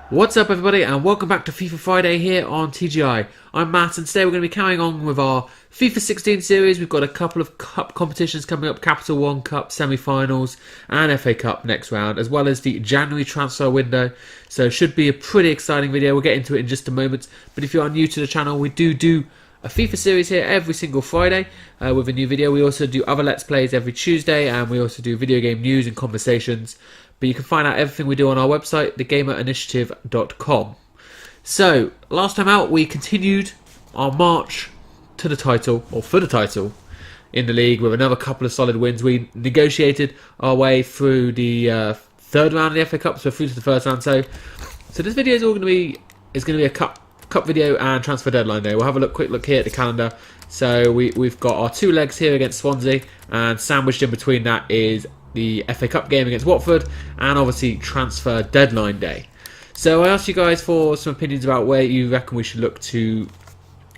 What's up everybody and welcome back to FIFA Friday here on TGI. I'm Matt and today we're going to be carrying on with our FIFA 16 series. We've got a couple of cup competitions coming up, Capital One Cup semi-finals and FA Cup next round, as well as the January transfer window. So it should be a pretty exciting video. We'll get into it in just a moment. But if you are new to the channel, we do a FIFA series here every single Friday with a new video. We also do other Let's Plays every Tuesday, and we also do video game news and conversations. But you can find out everything we do on our website, thegamerinitiative.com. So, last time out, we continued our march to the title, or for the title, in the league with another couple of solid wins. We negotiated our way through the third round of the FA Cup, so through to the first round. So this video is going to be a cup video and transfer deadline day. We'll have a quick look here at the calendar. So we've got our two legs here against Swansea, and sandwiched in between that is the FA Cup game against Watford, and obviously transfer deadline day. So I asked you guys for some opinions about where you reckon we should look to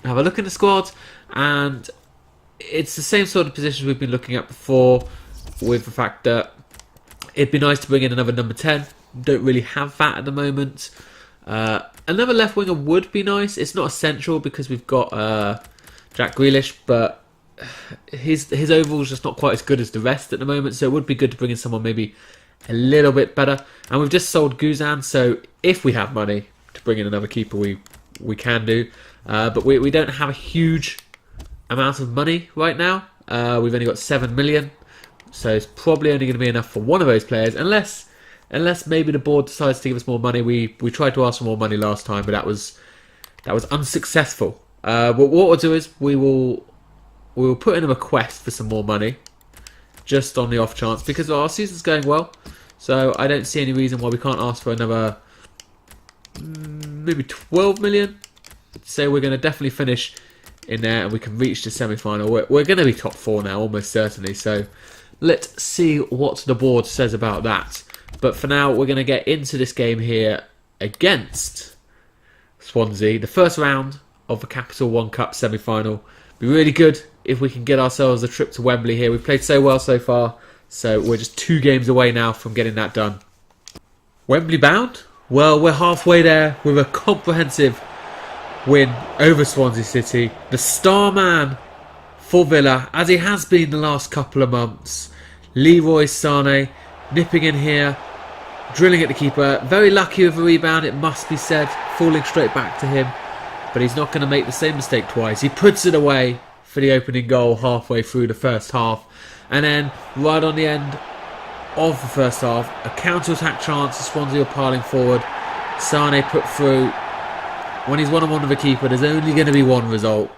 have a look in the squad, and it's the same sort of positions we've been looking at before, with the fact that it'd be nice to bring in another number 10. Don't really have that at the moment. Another left winger would be nice. It's not essential because we've got Jack Grealish, but his overall is just not quite as good as the rest at the moment, so it would be good to bring in someone maybe a little bit better. And we've just sold Guzan, so if we have money to bring in another keeper, we can do. But we don't have a huge amount of money right now. We've only got 7 million, so it's probably only going to be enough for one of those players, unless maybe the board decides to give us more money. We tried to ask for more money last time, but that was unsuccessful. But what we'll do is we will put in a request for some more money, just on the off chance, because our season's going well. So I don't see any reason why we can't ask for another maybe 12 million. So we're going to definitely finish in there, and we can reach the semi-final. We're going to be top 4 now, almost certainly. So let's see what the board says about that. But for now, we're going to get into this game here against Swansea, the first round of the Capital One Cup semi-final. Be really good if we can get ourselves a trip to Wembley here. We've played so well so far, so we're just 2 games away now from getting that done. Wembley bound? Well, we're halfway there with a comprehensive win over Swansea City. The star man for Villa, as he has been the last couple of months, Leroy Sané, nipping in here, drilling at the keeper. Very lucky with a rebound, it must be said, falling straight back to him. But he's not going to make the same mistake twice. He puts it away for the opening goal halfway through the first half. And then, right on the end of the first half, a counter-attack chance. Swansea are piling forward. Sané put through. When he's one-on-one with a keeper, there's only going to be one result.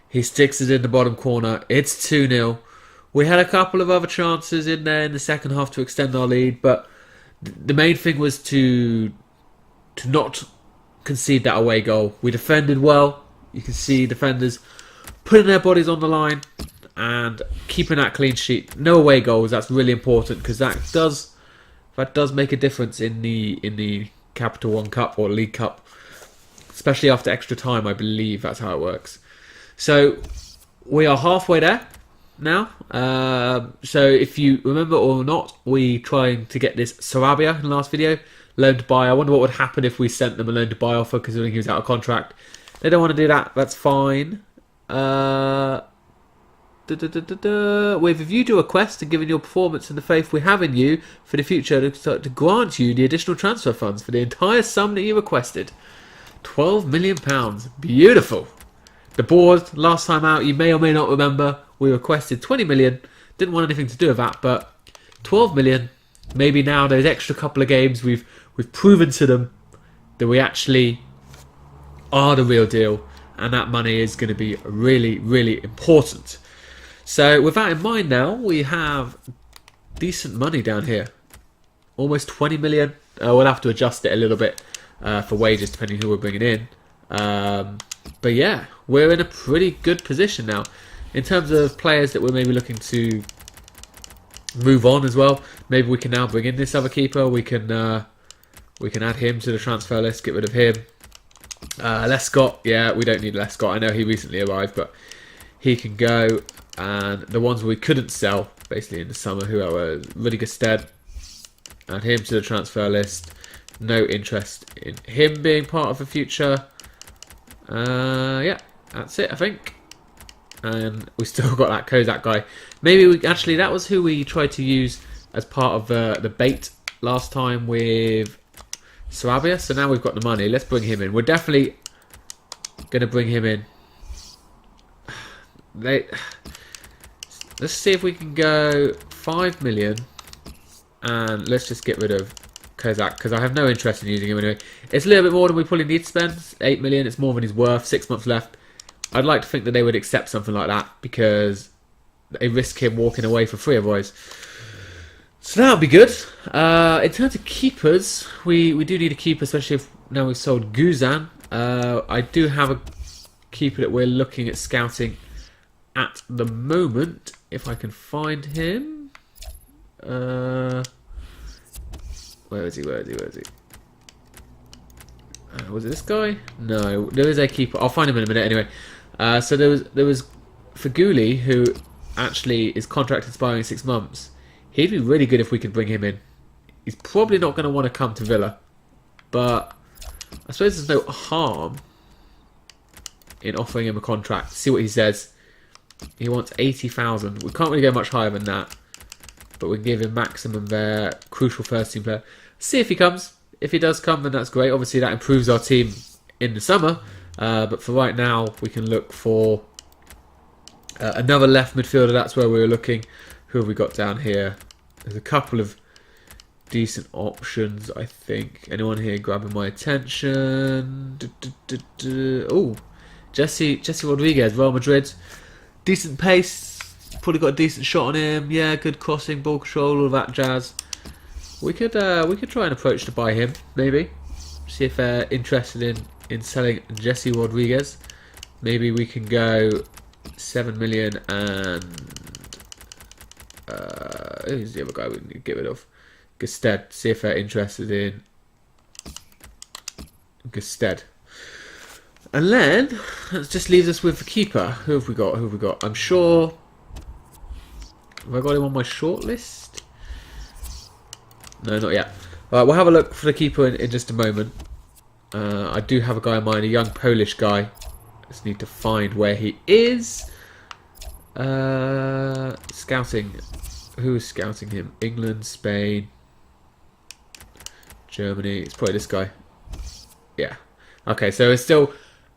He sticks it in the bottom corner. It's 2-0. We had a couple of other chances in there in the second half to extend our lead, but the main thing was to not concede that away goal. We defended well. You can see defenders putting their bodies on the line and keeping that clean sheet. No away goals. That's really important, because that does make a difference in the Capital One Cup or League Cup, especially after extra time. I believe that's how it works. So we are halfway there now. So if you remember or not, we trying to get this Sarabia in the last video, loan to buy. I wonder what would happen if we sent them a loan to buy offer, considering he was out of contract. They don't want to do that. That's fine. We've reviewed your request and given your performance and the faith we have in you for the future to grant you the additional transfer funds for the entire sum that you requested. £12 million. Beautiful. The board, last time out, you may or may not remember, we requested 20 million. Didn't want anything to do with that, but 12 million. Maybe now those extra couple of games we've proven to them that we actually are the real deal, and that money is going to be really, really important. So with that in mind now, we have decent money down here. Almost 20 million. We'll have to adjust it a little bit for wages depending who we're bringing in. But yeah, we're in a pretty good position now. In terms of players that we're maybe looking to move on as well, maybe we can now bring in this other keeper. We can add him to the transfer list, get rid of him. Lescott, yeah, we don't need Lescott. I know he recently arrived, but he can go. And the ones we couldn't sell, basically in the summer, who are Rudiger Stead, add him to the transfer list. no interest in him being part of the future. Yeah, that's it, I think. And we still got that Kozak guy. Maybe we actually, that was who we tried to use as part of the bait last time with Sarabia. So now we've got the money. Let's bring him in. We're definitely going to bring him in. Let's see if we can go 5 million. And let's just get rid of Kozak, because I have no interest in using him anyway. It's a little bit more than we probably need to spend. 8 million, it's more than he's worth. 6 months left. I'd like to think that they would accept something like that, because they risk him walking away for free otherwise. So that would be good. In terms of keepers, we do need a keeper, especially if now we've sold Guzan. I do have a keeper that we're looking at scouting at the moment. If I can find him. Where is he? Was it this guy? No, there is a keeper. I'll find him in a minute anyway. So there was Faguli, who actually is contract expiring in 6 months. He'd be really good if we could bring him in. He's probably not going to want to come to Villa, but I suppose there's no harm in offering him a contract. See what he says. He wants 80,000. We can't really go much higher than that, but we can give him maximum there. Crucial first team player. See if he comes. If he does come, then that's great. Obviously, that improves our team in the summer. But for right now, we can look for another left midfielder. That's where we were looking. Who have we got down here? There's a couple of decent options, I think. Anyone here grabbing my attention? Oh, Jesse Rodriguez, Real Madrid. Decent pace. Probably got a decent shot on him. Yeah, good crossing, ball control, all that jazz. We could try and approach to buy him, maybe. See if they're interested in selling Jesse Rodriguez. Maybe we can go 7 million and who's the other guy we need to get rid of? Gusted. See if they're interested in Gusted. And then that just leaves us with the keeper. Who have we got? I'm sure. Have I got him on my shortlist? No, not yet. Alright, we'll have a look for the keeper in just a moment. I do have a guy in mind, a young Polish guy. Just need to find where he is. Scouting. Who is scouting him? England, Spain, Germany. It's probably this guy. Yeah. Okay, so it's still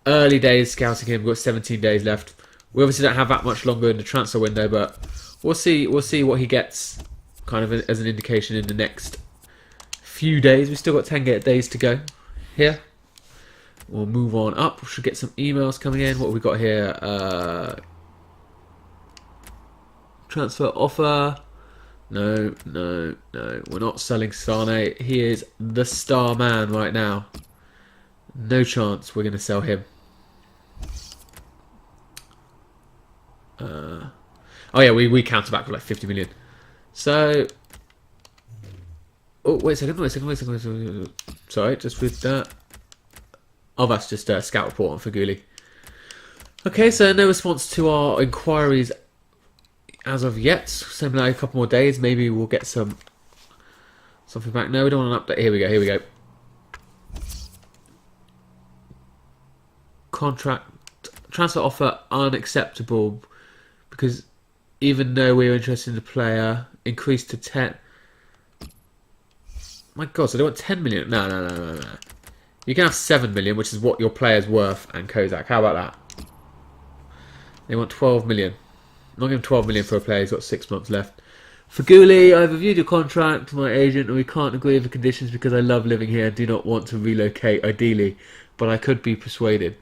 early days scouting him. We've got 17 days left. We obviously don't have that much longer in the transfer window, but we'll see what he gets, kind of as an indication in the next few days. We've still got 10 days to go here. We'll move on up. We should get some emails coming in. What have we got here? Transfer offer. No. We're not selling Sane. He is the star man right now. No chance we're going to sell him. Oh yeah, we counter back for like 50 million. So, oh wait a second. Sorry, just with that. Oh, that's just a scout report on Faguli. Okay, so no response to our inquiries as of yet. So like a couple more days, maybe we'll get something back. No, we don't want an update. Here we go. Contract transfer offer unacceptable, because even though we were interested in the player, increased to 10. My God, so they want 10 million? No. You can have 7 million, which is what your player's worth, and Kozak. How about that? They want 12 million. I'm not giving 12 million for a player. He's got 6 months left. Faguli, I've reviewed your contract to my agent, and we can't agree with the conditions because I love living here and do not want to relocate, ideally, but I could be persuaded.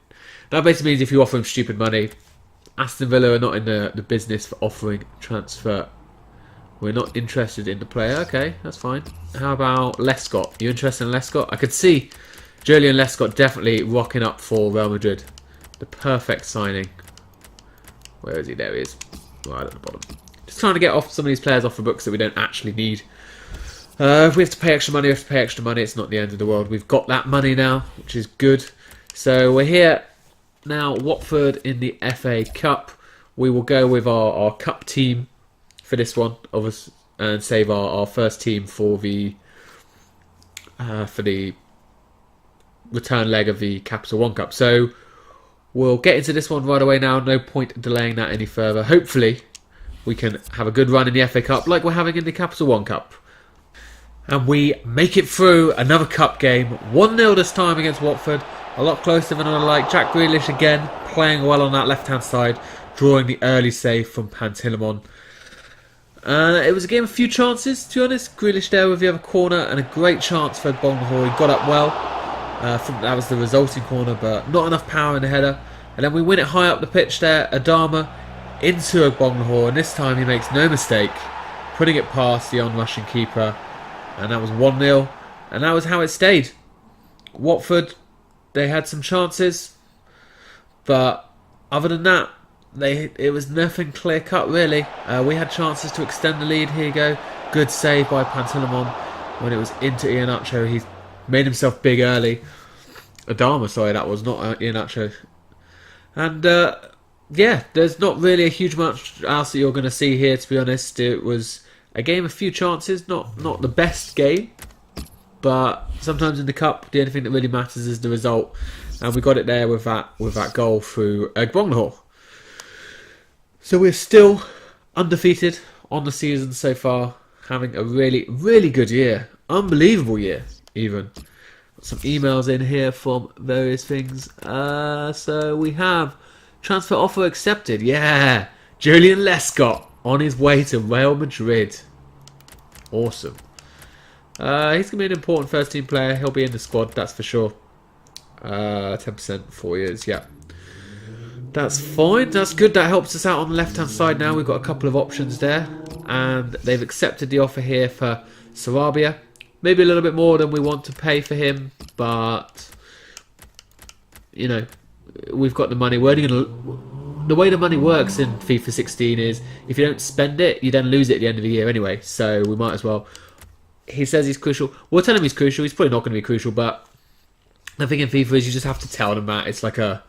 That basically means if you offer him stupid money, Aston Villa are not in the business for offering transfer. We're not interested in the player. Okay, that's fine. How about Lescott? You interested in Lescott? I could see Julian Lescott definitely rocking up for Real Madrid. The perfect signing. Where is he? There he is. Right at the bottom. Just trying to get off some of these players off the books that we don't actually need. If we have to pay extra money, It's not the end of the world. We've got that money now, which is good. So we're here now. Watford in the FA Cup. We will go with our cup team for this one, and save our first team for the for the return leg of the Capital One Cup. So we'll get into this one right away now. No point delaying that any further. Hopefully we can have a good run in the FA Cup like we're having in the Capital One Cup. And we make it through another cup game. 1-0 this time against Watford. A lot closer than I like. Jack Grealish again playing well on that left-hand side, drawing the early save from Pantilimon. It was a game of few chances, to be honest. Grealish there with the other corner and a great chance for Bonghor. He got up well. That was the resulting corner, but not enough power in the header. And then we win it high up the pitch there. Adama into a Bonghor, and this time he makes no mistake, putting it past the on-rushing keeper. And that was 1-0, and that was how it stayed. Watford, they had some chances, but other than that, it was nothing clear-cut, really. We had chances to extend the lead. Here you go. Good save by Pantilimon when it was into Iheanacho. He made himself big early. Adama, sorry, that was not Iheanacho. And, yeah, there's not really a huge much else that you're going to see here, to be honest. It was a game of few chances, not the best game, but sometimes in the cup, the only thing that really matters is the result, and we got it there with that goal through Bonghor. So we're still undefeated on the season so far, having a really, really good year, unbelievable year even. Got some emails in here from various things. So we have transfer offer accepted. Yeah, Julian Lescott on his way to Real Madrid. Awesome. He's going to be an important first team player. He'll be in the squad, that's for sure. 10%, 4 years, yeah. That's fine. That's good. That helps us out on the left-hand side now. We've got a couple of options there. And they've accepted the offer here for Sarabia. Maybe a little bit more than we want to pay for him. But, you know, we've got the money. We're only going to... The way the money works in FIFA 16 is if you don't spend it, you then lose it at the end of the year anyway. So we might as well. He says he's crucial. We'll tell him he's crucial. He's probably not going to be crucial, but the thing in FIFA is you just have to tell them that. It's like an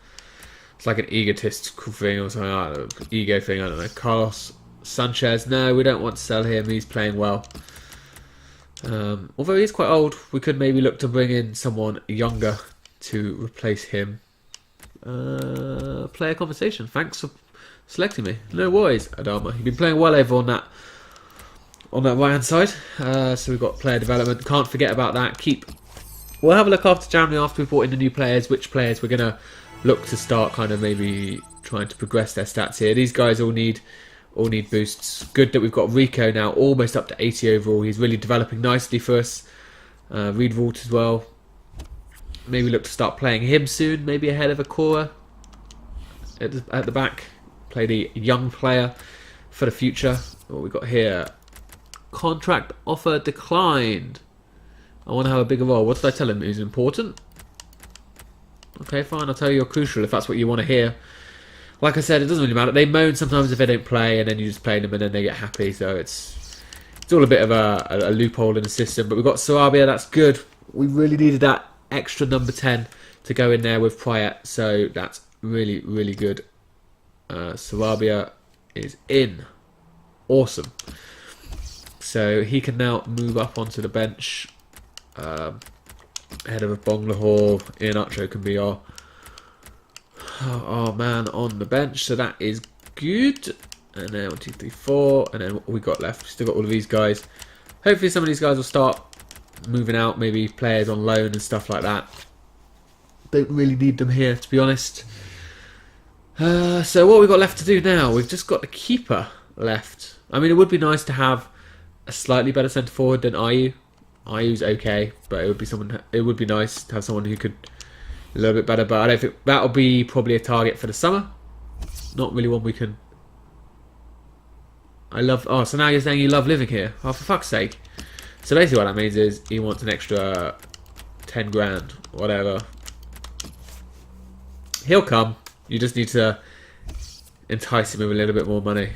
egotistical thing or something. I don't know, ego thing. I don't know. Carlos Sanchez. No, we don't want to sell him. He's playing well. Although he's quite old, we could maybe look to bring in someone younger to replace him. Player conversation. Thanks for selecting me. No worries, Adama. You've been playing well over on that right hand side. So we've got player development. Can't forget about that. We'll have a look after January after we've brought in the new players. Which players we're gonna look to start kind of maybe trying to progress their stats here. These guys all need boosts. Good that we've got Rico now almost up to 80 overall. He's really developing nicely for us. Reed Vault as well. Maybe look to start playing him soon, maybe ahead of Akora at the back. Play the young player for the future. What we got here? Contract offer declined. I want to have a bigger role. What did I tell him? He's important? Okay, fine. I'll tell you you're crucial if that's what you want to hear. Like I said, it doesn't really matter. They moan sometimes if they don't play, and then you just play them, and then they get happy. So it's all a bit of a loophole in the system. But we've got Sarabia. That's good. We really needed that extra number 10 to go in there with Payet, so that's really, really good. Sarabia is in. Awesome. So he can now move up onto the bench. Ahead of Bonglahor. Iheanacho can be our man on the bench, so that is good. And then 1, 2, 3, 4, and then what we got left? We still got all of these guys. Hopefully some of these guys will start moving out, maybe players on loan and stuff like that. Don't really need them here, to be honest. So what we've got left to do now, we've just got the keeper left. I mean, it would be nice to have a slightly better centre forward than Ayew. Ayew's okay, but it would be nice to have someone who could a little bit better. But I don't think that'll be probably a target for the summer. Not really one we can. So now you're saying you love living here? Oh, for fuck's sake! So basically, what that means is he wants an extra 10 grand, whatever. He'll come. You just need to entice him with a little bit more money.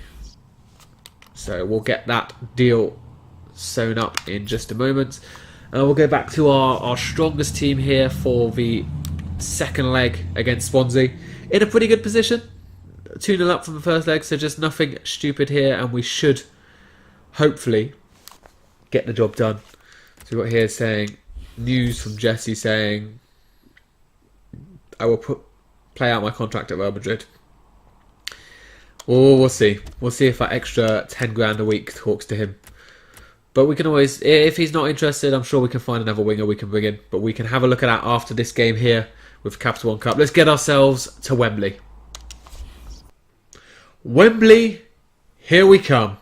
So we'll get that deal sewn up in just a moment. We'll go back to our strongest team here for the second leg against Swansea. In a pretty good position. 2-0 up from the first leg, so just nothing stupid here, and we should hopefully get the job done. So we've got here saying news from Jesse saying, I will play out my contract at Real Madrid. Oh, we'll see. We'll see if that extra 10 grand a week talks to him. But we can always, if he's not interested, I'm sure we can find another winger we can bring in. But we can have a look at that after this game here with Capital One Cup. Let's get ourselves to Wembley. Wembley, here we come.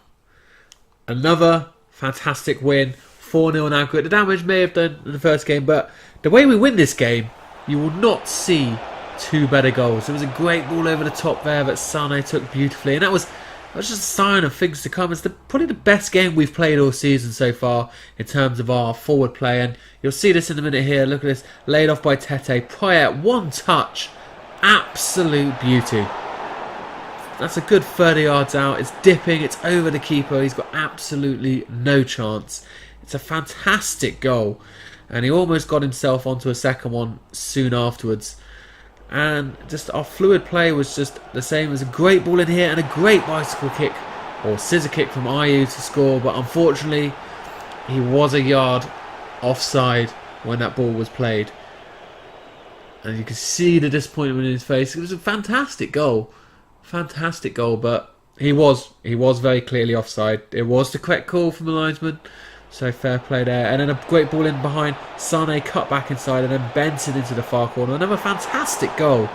Another fantastic win. 4-0 in aggregate. The damage may have done in the first game, but the way we win this game, you will not see two better goals. It was a great ball over the top there that Sane took beautifully, and that was just a sign of things to come. It's probably the best game we've played all season so far in terms of our forward play, and you'll see this in a minute here. Look at this, laid off by Tete. Poyet, one touch, absolute beauty. That's a good 30 yards out. It's dipping, it's over the keeper. He's got absolutely no chance. It's a fantastic goal, and he almost got himself onto a second one soon afterwards. And just our fluid play was just the same. As a great ball in here and a great bicycle kick or scissor kick from Ayew to score, but unfortunately he was a yard offside when that ball was played, and you can see the disappointment in his face. It was a fantastic goal, but he was very clearly offside. It was the correct call from the linesman. So fair play there. And then a great ball in behind. Sane cut back inside and then bent it into the far corner. Another fantastic goal.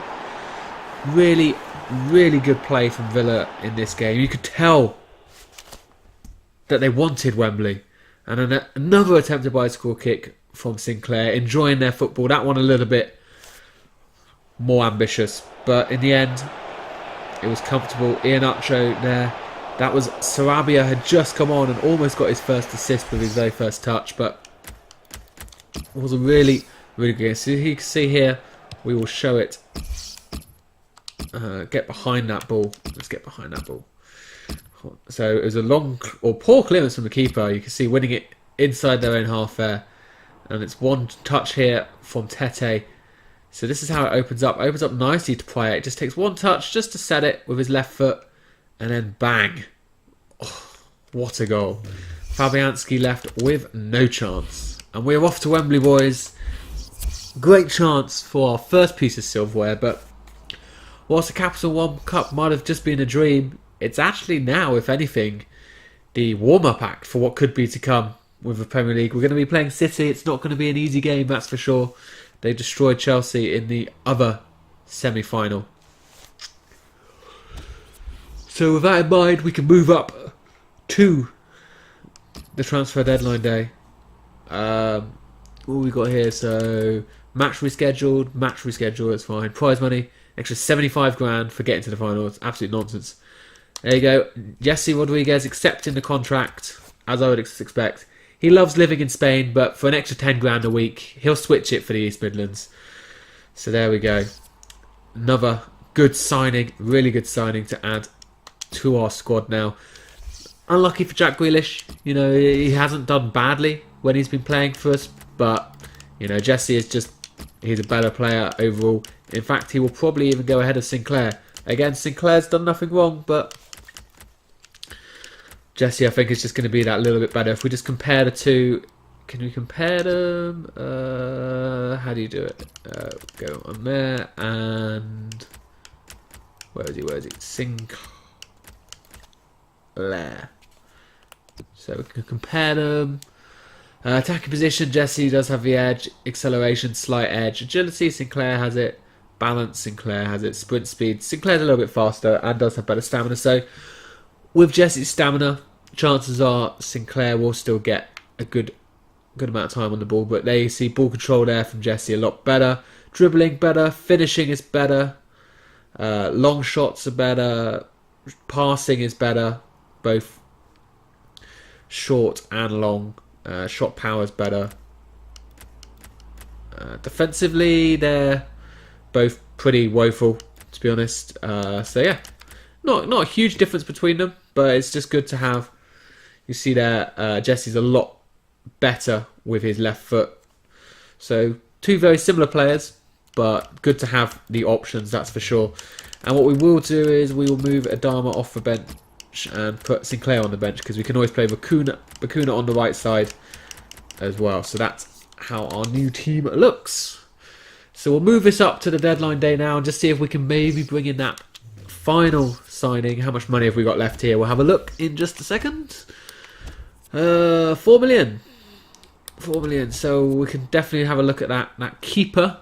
Really, really good play from Villa in this game. You could tell that they wanted Wembley. And then another attempted bicycle kick from Sinclair. Enjoying their football. That one a little bit more ambitious. But in the end, it was comfortable. Iheanacho there. That was Sarabia had just come on and almost got his first assist with his very first touch, but it was a really, really good game. So you can see here, we will show it. Get behind that ball. Let's get behind that ball. So it was a long or poor clearance from the keeper. You can see winning it inside their own half there. And it's one touch here from Tete. So this is how it opens up. It opens up nicely to Poyet. It just takes one touch just to set it with his left foot. And then bang. Oh, what a goal. Fabianski left with no chance. And we're off to Wembley, boys. Great chance for our first piece of silverware. But whilst the Capital One Cup might have just been a dream, it's actually now, if anything, the warm-up act for what could be to come with the Premier League. We're going to be playing City. It's not going to be an easy game, that's for sure. They destroyed Chelsea in the other semi-final. So with that in mind, we can move up to the transfer deadline day. What we got here? So match rescheduled, it's fine. Prize money, extra 75 grand for getting to the final. It's absolute nonsense. There you go. Jesse Rodriguez accepting the contract, as I would expect. He loves living in Spain, but for an extra 10 grand a week, he'll switch it for the East Midlands. So there we go. Another good signing, really good signing to add to our squad now. Unlucky for Jack Grealish. You know, he hasn't done badly when he's been playing for us, but you know, Jesse is he's a better player overall. In fact, he will probably even go ahead of Sinclair. Again, Sinclair's done nothing wrong, but Jesse, I think, is just going to be that little bit better. If we just compare the two, can we compare them? How do you do it? Go on there, and where is he? Sinclair. So we can compare them. Attacking position, Jesse does have the edge. Acceleration, slight edge. Agility, Sinclair has it. Balance, Sinclair has it. Sprint speed, Sinclair's a little bit faster and does have better stamina. So with Jesse's stamina, chances are Sinclair will still get a good amount of time on the ball. But there you see ball control there from Jesse a lot better. Dribbling better. Finishing is better. Long shots are better. Passing is better. Both short and long. Shot power is better. Defensively, they're both pretty woeful, to be honest. So yeah, not a huge difference between them, but it's just good to have. You see there, Jesse's a lot better with his left foot. So two very similar players, but good to have the options, that's for sure. And what we will do is we will move Adama off the bench and put Sinclair on the bench, because we can always play Bakuna on the right side as well. So that's how our new team looks. So we'll move this up to the deadline day now and just see if we can maybe bring in that final signing. How much money have we got left here? We'll have a look in just a second. 4 million. 4 million. So we can definitely have a look at that keeper.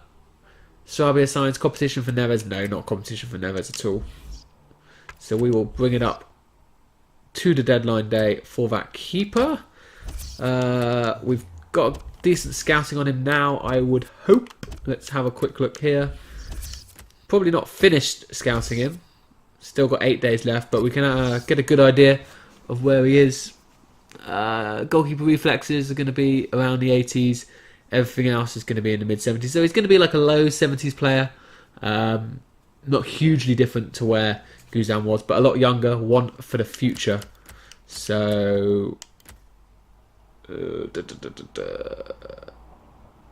Sarabia signs. Competition for Neves. No, not competition for Neves at all. So we will bring it up to the deadline day for that keeper. We've got decent scouting on him now, I would hope. Let's have a quick look here. Probably not finished scouting him. Still got 8 days left, but we can get a good idea of where he is. Goalkeeper reflexes are going to be around the 80s. Everything else is going to be in the mid-70s. So he's going to be like a low 70s player. Not hugely different to where Guzan was, but a lot younger. One for the future. So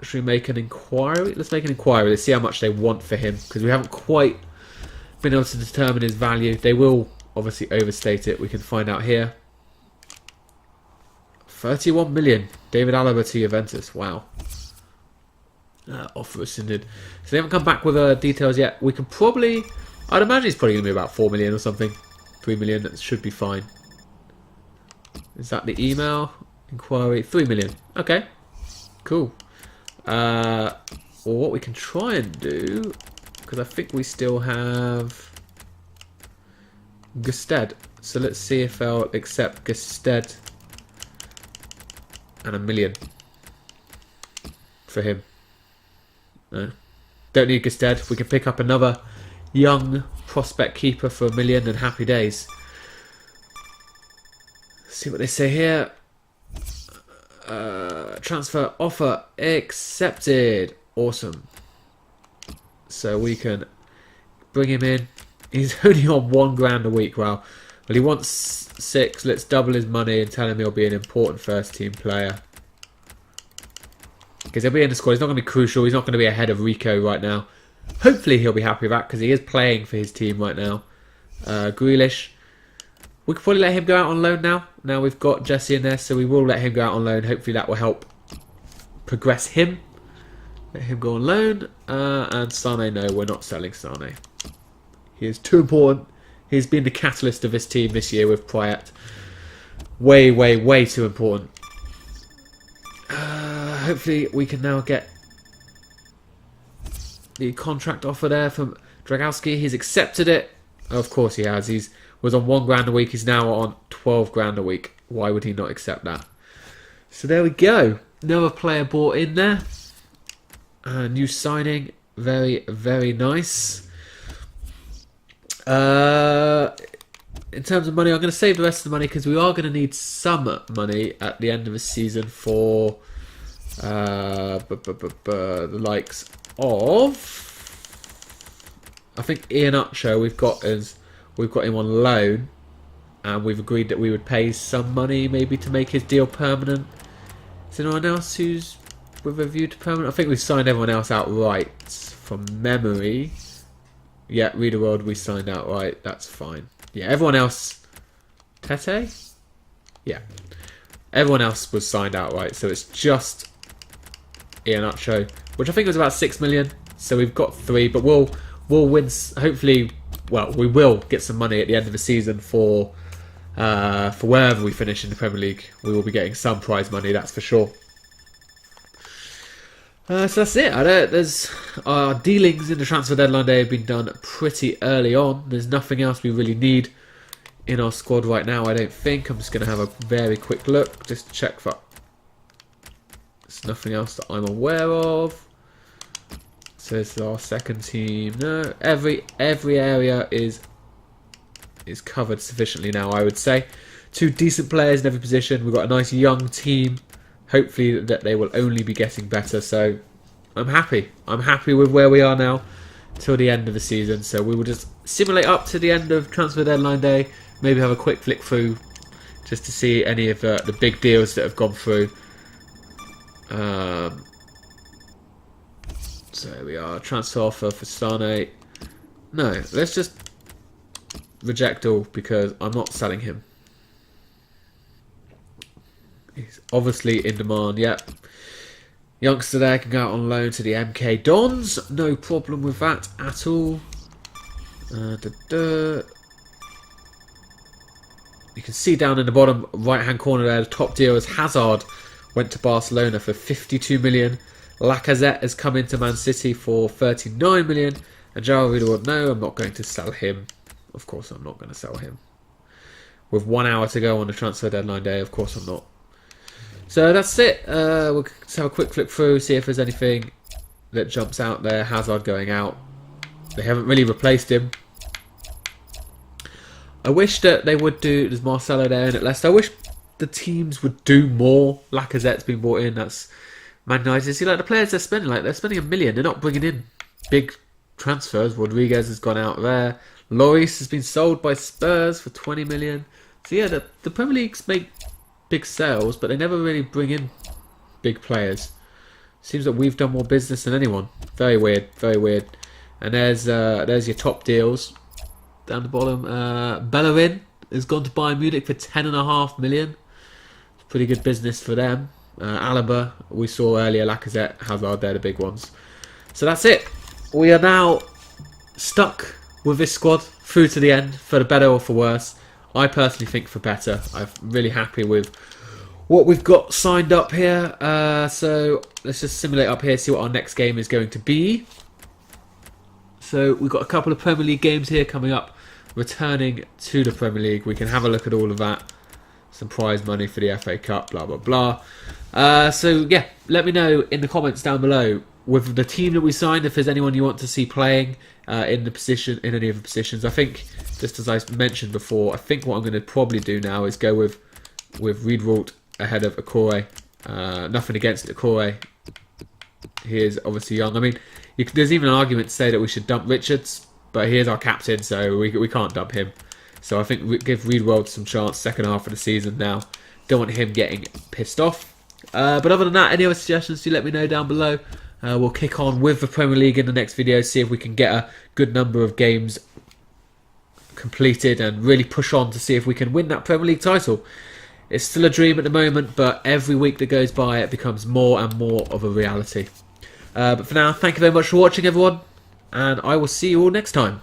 should we make an inquiry? Let's make an inquiry. Let's see how much they want for him, because we haven't quite been able to determine his value. They will obviously overstate it. We can find out here. 31 million. David Alaba to Juventus. Wow. Offer rescinded. So they haven't come back with details yet. We can probably... I'd imagine it's probably going to be about 4 million or something. 3 million. That should be fine. Is that the email? Inquiry. 3 million. Okay. Cool. Well, what we can try and do... Because I think we still have... Gusted. So let's see if they'll accept Gusted. And 1 million. For him. No. Don't need Gusted. We can pick up another young prospect keeper for 1 million and happy days. See what they say here. Transfer offer accepted. Awesome. So we can bring him in. He's only on £1,000 a week. Wow. Well, he wants 6. Let's double his money and tell him he'll be an important first team player. Because he'll be in the squad. He's not going to be crucial. He's not going to be ahead of Rico right now. Hopefully he'll be happy with that, because he is playing for his team right now. Grealish. We could probably let him go out on loan now. Now we've got Jesse in there, so we will let him go out on loan. Hopefully that will help progress him. Let him go on loan. And Sane, no, we're not selling Sane. He is too important. He's been the catalyst of this team this year with Payet. Way, way, way too important. Hopefully we can now get the contract offer there from Dragowski. He's accepted it. Of course he has. He was on £1,000 a week. He's now on £12,000 a week. Why would he not accept that? So there we go. Another player bought in there. New signing. Very, very nice. In terms of money, I'm going to save the rest of the money, because we are going to need some money at the end of the season for the likes of... I think Iheanacho we've got him on loan, and we've agreed that we would pay some money maybe to make his deal permanent. Is there anyone else who's with a view to permanent? I think we've signed everyone else outright from memory. Yeah, Reader World we signed outright. That's fine. Yeah, everyone else... Tete? Yeah. Everyone else was signed outright, so it's just Iheanacho, which I think was about 6 million. So we've got 3, but we'll win. Hopefully, well, we will get some money at the end of the season for wherever we finish in the Premier League. We will be getting some prize money, that's for sure. So that's it. There's our dealings in the transfer deadline day have been done pretty early on. There's nothing else we really need in our squad right now, I don't think. I'm just going to have a very quick look, just to check for... There's nothing else that I'm aware of. So this is our second team. No, every area is covered sufficiently now, I would say. 2 decent players in every position. We've got a nice young team. Hopefully that they will only be getting better. So I'm happy. I'm happy with where we are now till the end of the season. So we will just simulate up to the end of transfer deadline day. Maybe have a quick flick through just to see any of the big deals that have gone through. So there we are. Transfer offer for Sane. No, let's just reject all, because I'm not selling him. He's obviously in demand. Yep. Youngster there can go out on loan to the MK Dons. No problem with that at all. You can see down in the bottom right-hand corner there, the top deal is Hazard went to Barcelona for 52 million. Lacazette has come into Man City for 39 million. And Joao Vidal, no, I'm not going to sell him. Of course I'm not going to sell him. With 1 hour to go on the transfer deadline day, of course I'm not. So that's it. We'll just have a quick flick through, see if there's anything that jumps out there. Hazard going out. They haven't really replaced him. I wish that they would do... There's Marcelo there in at Leicester. I wish the teams would do more. Lacazette's been brought in. That's Man United. See, like the players they're spending, like they're spending $1 million. They're not bringing in big transfers. Rodriguez has gone out there. Lloris has been sold by Spurs for 20 million. So yeah, the Premier Leagues make big sales, but they never really bring in big players. Seems that we've done more business than anyone. Very weird, very weird. And there's your top deals down the bottom. Bellerin has gone to Bayern Munich for 10.5 million. Pretty good business for them. Alaba, we saw earlier, Lacazette, Hazard, they're the big ones. So that's it. We are now stuck with this squad through to the end, for the better or for worse. I personally think for better. I'm really happy with what we've got signed up here. So let's just simulate up here, see what our next game is going to be. So we've got a couple of Premier League games here coming up, returning to the Premier League. We can have a look at all of that. Some prize money for the FA Cup, blah, blah, blah. So yeah, let me know in the comments down below with the team that we signed, if there's anyone you want to see playing in the position, in any of the positions. I think, just as I mentioned before, I think what I'm going to probably do now is go with Riedwald ahead of Akore. Nothing against Akore. He is obviously young. I mean, there's even an argument to say that we should dump Richards, but he is our captain, so we can't dump him. So I think we give Riedwald some chance second half of the season now. Don't want him getting pissed off. But other than that, any other suggestions, do let me know down below. We'll kick on with the Premier League in the next video, see if we can get a good number of games completed and really push on to see if we can win that Premier League title. It's still a dream at the moment, but every week that goes by it becomes more and more of a reality. But for now, thank you very much for watching, everyone, and I will see you all next time.